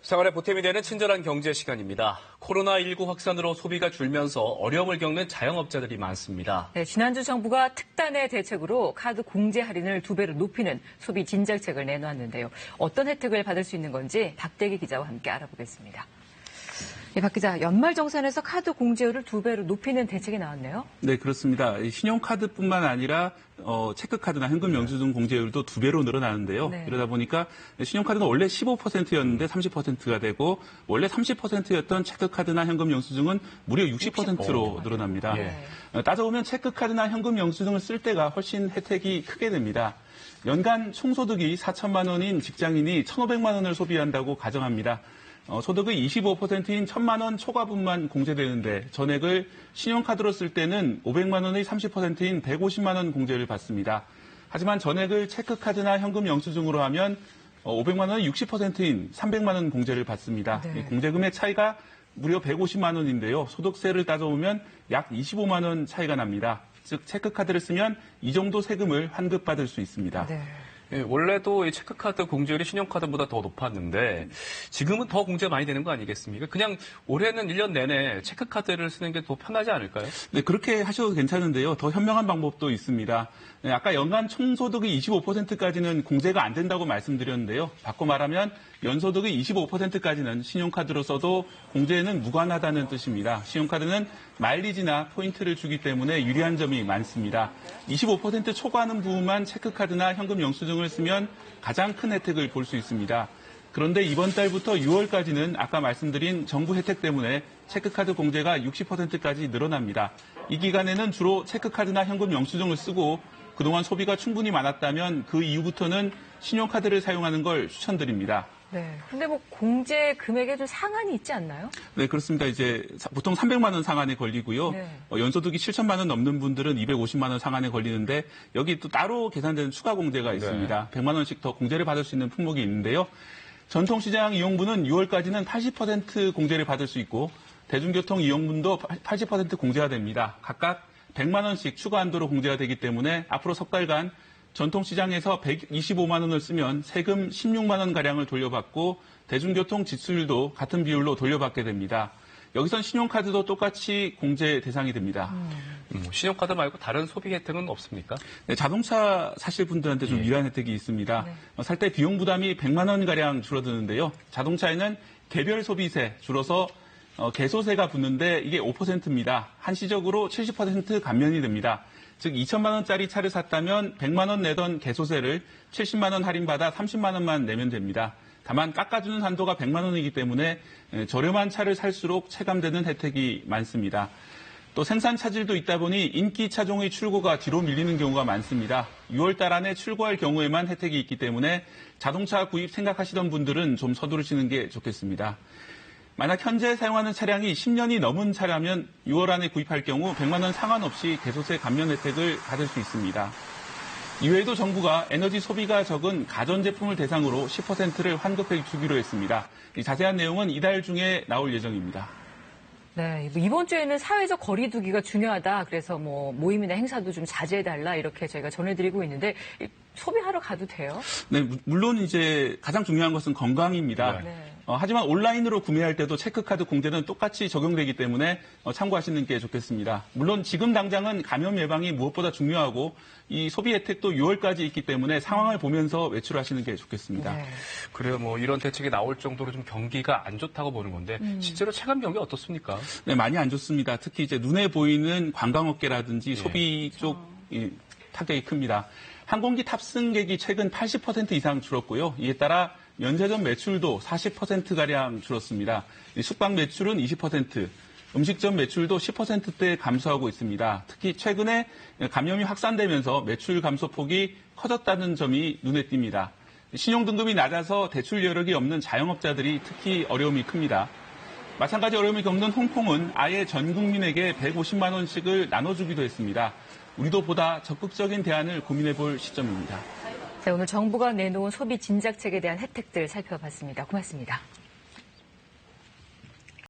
생활에 보탬이 되는 친절한 경제 시간입니다. 코로나19 확산으로 소비가 줄면서 어려움을 겪는 자영업자들이 많습니다. 네, 지난주 정부가 특단의 대책으로 카드 공제 할인을 2배로 높이는 소비 진작책을 내놓았는데요. 어떤 혜택을 받을 수 있는 건지 박대기 기자와 함께 알아보겠습니다. 네, 박 기자, 연말정산에서 카드 공제율을 2배로 높이는 대책이 나왔네요. 네, 그렇습니다. 신용카드뿐만 아니라 체크카드나 현금 영수증 공제율도 2배로 늘어나는데요. 네. 이러다 보니까 신용카드는 원래 15%였는데 30%가 되고 원래 30%였던 체크카드나 현금 영수증은 무려 60%로 늘어납니다. 예. 따져보면 체크카드나 현금 영수증을 쓸 때가 훨씬 혜택이 크게 됩니다. 연간 총소득이 4천만 원인 직장인이 1,500만 원을 소비한다고 가정합니다. 소득의 25%인 1,000만 원 초과분만 공제되는데 전액을 신용카드로 쓸 때는 500만 원의 30%인 150만 원 공제를 받습니다. 하지만 전액을 체크카드나 현금 영수증으로 하면 500만 원의 60%인 300만 원 공제를 받습니다. 네. 공제금의 차이가 무려 150만 원인데요. 소득세를 따져보면 약 25만 원 차이가 납니다. 즉 체크카드를 쓰면 이 정도 세금을 환급받을 수 있습니다. 네. 예, 원래도 이 체크카드 공제율이 신용카드보다 더 높았는데 지금은 더 공제가 많이 되는 거 아니겠습니까? 그냥 올해는 1년 내내 체크카드를 쓰는 게 더 편하지 않을까요? 네, 그렇게 하셔도 괜찮은데요. 더 현명한 방법도 있습니다. 네, 아까 연간 총소득의 25%까지는 공제가 안 된다고 말씀드렸는데요. 바꿔 말하면 연소득의 25%까지는 신용카드로 써도 공제는 무관하다는 뜻입니다. 신용카드는 마일리지나 포인트를 주기 때문에 유리한 점이 많습니다. 25% 초과하는 부분만 체크카드나 현금 영수증을 쓰면 가장 큰 혜택을 볼 수 있습니다. 그런데 이번 달부터 6월까지는 아까 말씀드린 정부 혜택 때문에 체크카드 공제가 60%까지 늘어납니다. 이 기간에는 주로 체크카드나 현금 영수증을 쓰고 그동안 소비가 충분히 많았다면 그 이후부터는 신용카드를 사용하는 걸 추천드립니다. 네. 근데 공제 금액에 좀 상한이 있지 않나요? 네, 그렇습니다. 이제 보통 300만 원 상한에 걸리고요. 네. 연소득이 7천만 원 넘는 분들은 250만 원 상한에 걸리는데 여기 또 따로 계산되는 추가 공제가 있습니다. 100만 원씩 더 공제를 받을 수 있는 품목이 있는데요. 전통시장 이용분은 6월까지는 80% 공제를 받을 수 있고 대중교통 이용분도 80% 공제가 됩니다. 각각 100만 원씩 추가 한도로 공제가 되기 때문에 앞으로 석 달간 전통시장에서 125만 원을 쓰면 세금 16만 원가량을 돌려받고 대중교통 지수율도 같은 비율로 돌려받게 됩니다. 여기선 신용카드도 똑같이 공제 대상이 됩니다. 신용카드 말고 다른 소비 혜택은 없습니까? 네, 자동차 사실 분들한테 좀 유리한 혜택이 있습니다. 네. 살 때 비용 부담이 100만 원가량 줄어드는데요. 자동차에는 개별 소비세, 줄어서 개소세가 붙는데 이게 5%입니다. 한시적으로 70% 감면이 됩니다. 즉 2천만 원짜리 차를 샀다면 100만 원 내던 개소세를 70만 원 할인받아 30만 원만 내면 됩니다. 다만 깎아주는 한도가 100만 원이기 때문에 저렴한 차를 살수록 체감되는 혜택이 많습니다. 또 생산 차질도 있다 보니 인기 차종의 출고가 뒤로 밀리는 경우가 많습니다. 6월 달 안에 출고할 경우에만 혜택이 있기 때문에 자동차 구입 생각하시던 분들은 좀 서두르시는 게 좋겠습니다. 만약 현재 사용하는 차량이 10년이 넘은 차라면 6월 안에 구입할 경우 100만 원 상관없이 개소세 감면 혜택을 받을 수 있습니다. 이외에도 정부가 에너지 소비가 적은 가전제품을 대상으로 10%를 환급해 주기로 했습니다. 이 자세한 내용은 이달 중에 나올 예정입니다. 네, 이번 주에는 사회적 거리 두기가 중요하다. 그래서 모임이나 행사도 좀 자제해달라 이렇게 저희가 전해드리고 있는데 소비하러 가도 돼요? 네, 물론 이제 가장 중요한 것은 건강입니다. 네. 하지만 온라인으로 구매할 때도 체크카드 공제는 똑같이 적용되기 때문에 참고하시는 게 좋겠습니다. 물론 지금 당장은 감염 예방이 무엇보다 중요하고 이 소비 혜택도 6월까지 있기 때문에 상황을 보면서 외출하시는 게 좋겠습니다. 네. 그래요, 이런 대책이 나올 정도로 좀 경기가 안 좋다고 보는 건데 실제로 체감 경기 어떻습니까? 네, 많이 안 좋습니다. 특히 이제 눈에 보이는 관광업계라든지 소비 쪽 타격이 큽니다. 항공기 탑승객이 최근 80% 이상 줄었고요. 이에 따라 면세점 매출도 40%가량 줄었습니다. 숙박 매출은 20%, 음식점 매출도 10%대 감소하고 있습니다. 특히 최근에 감염이 확산되면서 매출 감소폭이 커졌다는 점이 눈에 띕니다. 신용등급이 낮아서 대출 여력이 없는 자영업자들이 특히 어려움이 큽니다. 마찬가지 어려움을 겪는 홍콩은 아예 전 국민에게 150만 원씩을 나눠주기도 했습니다. 우리도 보다 적극적인 대안을 고민해 볼 시점입니다. 네, 오늘 정부가 내놓은 소비 진작책에 대한 혜택들 살펴봤습니다. 고맙습니다.